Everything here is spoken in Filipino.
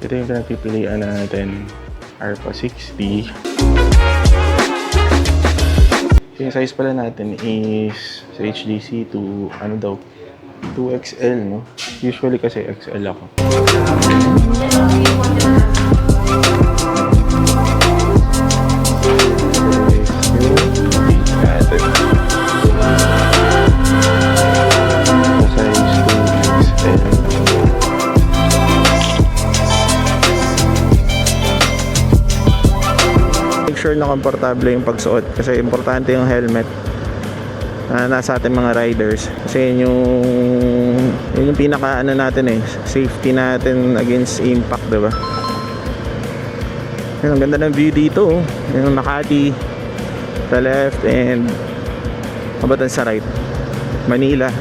Ito yung pinagpipilian natin, ARPA 60. Yung size pala natin is sa HDC to ano daw, 2XL, no? Usually kasi XL ako. Sure na komportable yung pagsuot kasi importante yung helmet na nasa ating mga riders kasi yun yung pinaka ano natin safety natin against impact, diba? Yun, ang ganda ng view dito, yung Makati sa left and Mabatan sa right, Manila.